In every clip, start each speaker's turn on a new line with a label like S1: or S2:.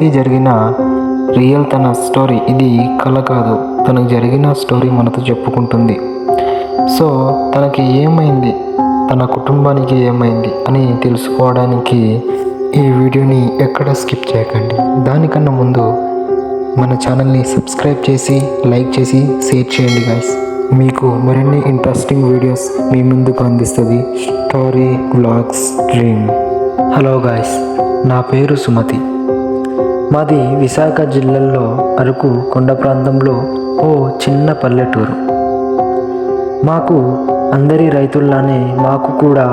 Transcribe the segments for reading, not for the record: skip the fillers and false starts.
S1: నిజానికి జరిగిన రియల్ తన స్టోరీ. ఇది కళ కాదు, తనకు జరిగిన స్టోరీ మనతో చెప్పుకుంటుంది. సో తనకి ఏమైంది, తన కుటుంబానికి ఏమైంది అని తెలుసుకోవడానికి ఈ వీడియోని ఎక్కడ స్కిప్ చేయకండి. దానికన్నా ముందు మన ఛానల్ని సబ్స్క్రైబ్ చేసి లైక్ చేసి షేర్ చేయండి గాయ్స్. మీకు మరిన్ని ఇంట్రెస్టింగ్ వీడియోస్ మీ ముందుకు అందిస్తుంది story vlogs dream. Hello guys, నా పేరు సుమతి. మాది విశాఖ జిల్లాలో అరకు కొండ ప్రాంతంలో ఓ చిన్న పల్లెటూరు. మాకు అందరి రైతుల్లానే మాకు కూడా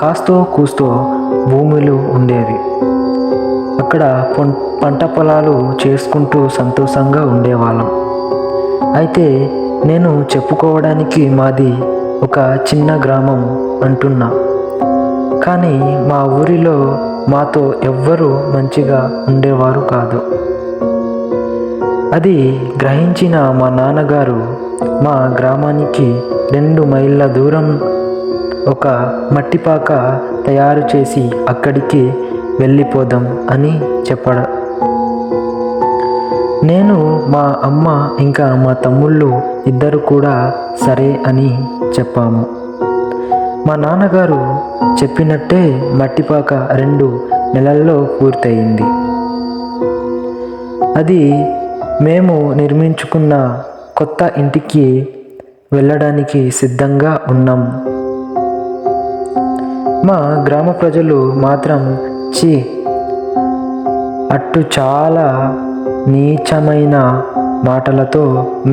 S1: కాస్తో కూస్తో భూములు ఉండేవి. అక్కడ పంట పొలాలు చేసుకుంటూ సంతోషంగా ఉండేవాళ్ళం. అయితే నేను చెప్పుకోవడానికి మాది ఒక చిన్న గ్రామం అంటున్నా, కానీ మా ఊరిలో మాతో ఎవ్వరూ మంచిగా ఉండేవారు కాదు. అది గ్రహించిన మా నాన్నగారు మా గ్రామానికి 2 మైళ్ళ దూరం ఒక మట్టిపాక తయారు చేసి అక్కడికి వెళ్ళిపోదాం అని చెప్పాడు. నేను, మా అమ్మ ఇంకా మా తమ్ముళ్ళు ఇద్దరు కూడా సరే అని చెప్పాము. మా నాన్నగారు చెప్పినట్టే మట్టిపాక 2 నెలల్లో పూర్తయింది. అది మేము నిర్మించుకున్న కొత్త ఇంటికి వెళ్ళడానికి సిద్ధంగా ఉన్నాం. మా గ్రామ ప్రజలు మాత్రం అట్టు చాలా నీచమైన మాటలతో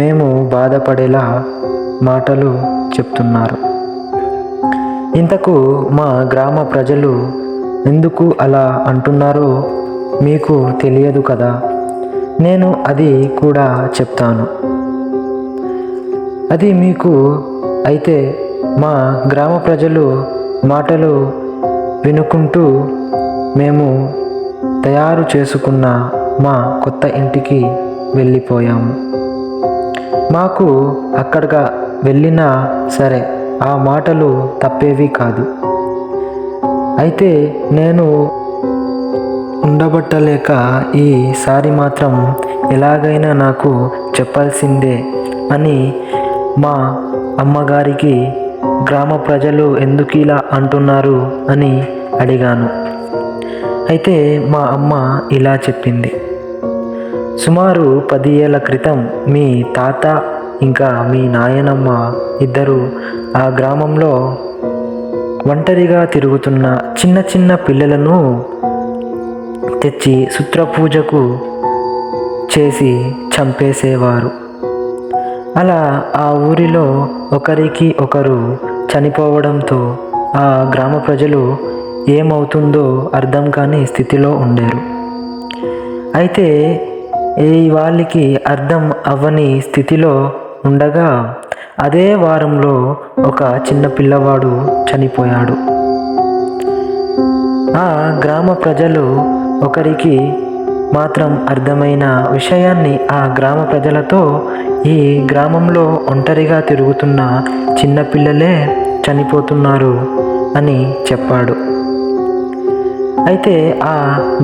S1: మేము బాధపడేలా మాటలు చెప్తున్నారు. ఇంతకు మా గ్రామ ప్రజలు ఎందుకు అలా అంటున్నారో మీకు తెలియదు కదా, నేను అది కూడా చెప్తాను. అది మీకు అయితే మా గ్రామ ప్రజలు మాటలు వినుకుంటూ మేము తయారు చేసుకున్న మా కొత్త ఇంటికి వెళ్ళిపోయాము. మాకు అక్కడికి వెళ్ళినా సరే ఆ మాటలు తప్పేవి కాదు. అయితే నేను ఉండబట్టలేక ఈసారి మాత్రం ఎలాగైనా నాకు చెప్పాల్సిందే అని మా అమ్మగారికి గ్రామ ప్రజలు ఎందుకు ఇలా అంటున్నారు అని అడిగాను. అయితే మా అమ్మ ఇలా చెప్పింది. సుమారు 10 ఏళ్ల క్రితం మీ తాత ఇంకా మీ నాయనమ్మ ఇద్దరు ఆ గ్రామంలో ఒంటరిగా తిరుగుతున్న చిన్న చిన్న పిల్లలను తెచ్చి శుత్రపూజకు చేసి చంపేసేవారు. అలా ఆ ఊరిలో ఒకరికి ఒకరు చనిపోవడంతో ఆ గ్రామ ప్రజలు ఏమవుతుందో అర్థం కాని స్థితిలో ఉండేరు. అయితే వాళ్ళకి అర్థం అవ్వని స్థితిలో ఉండగా అదే వారంలో ఒక చిన్న పిల్లవాడు చనిపోయాడు. ఆ గ్రామ ప్రజలు ఒకరికి మాత్రం అర్థమైన విషయాన్ని ఆ గ్రామ ప్రజలతో ఈ గ్రామంలో ఒంటరిగా తిరుగుతున్న చిన్నపిల్లలే చనిపోతున్నారు అని చెప్పాడు. అయితే ఆ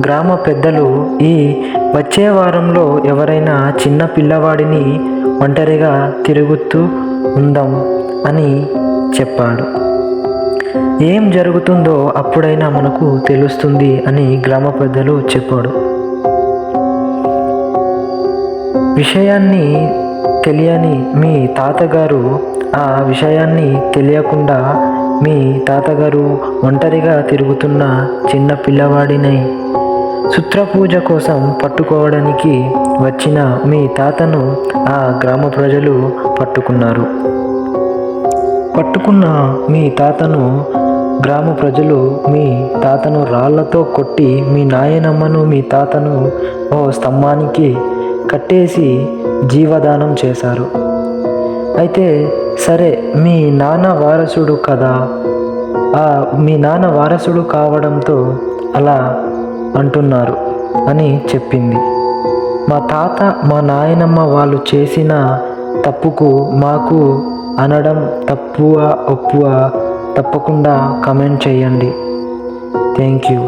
S1: గ్రామ పెద్దలు ఈ వచ్చే వారంలో ఎవరైనా చిన్న పిల్లవాడిని ఒంటరిగా తిరుగుతూ ఉందాం అని చెప్పాడు. ఏం జరుగుతుందో అప్పుడైనా మనకు తెలుస్తుంది అని గ్రామ పెద్దలు చెప్పాడు. విషయాన్ని తెలియని మీ తాతగారు ఆ విషయాన్ని తెలియకుండా మీ తాతగారు ఒంటరిగా తిరుగుతున్న చిన్న పిల్లవాడిని శుత్రపూజ కోసం పట్టుకోవడానికి వచ్చిన మీ తాతను ఆ గ్రామ ప్రజలు పట్టుకున్నారు. పట్టుకున్న మీ తాతను గ్రామ ప్రజలు మీ తాతను రాళ్లతో కొట్టి మీ నాయనమ్మను మీ తాతను ఓ స్తంభానికి కట్టేసి జీవదానం చేశారు. అయితే సరే, మీ నాన్న వారసుడు కదా, మీ నాన్న వారసుడు కావడంతో అలా అంటున్నారు అని చెప్పింది. మా తాత మా నాయనమ్మ వాళ్ళు చేసిన తప్పుకు మాకు అనడం తప్పువా ఒప్పువా తప్పకుండా కామెంట్ చేయండి. Thank you.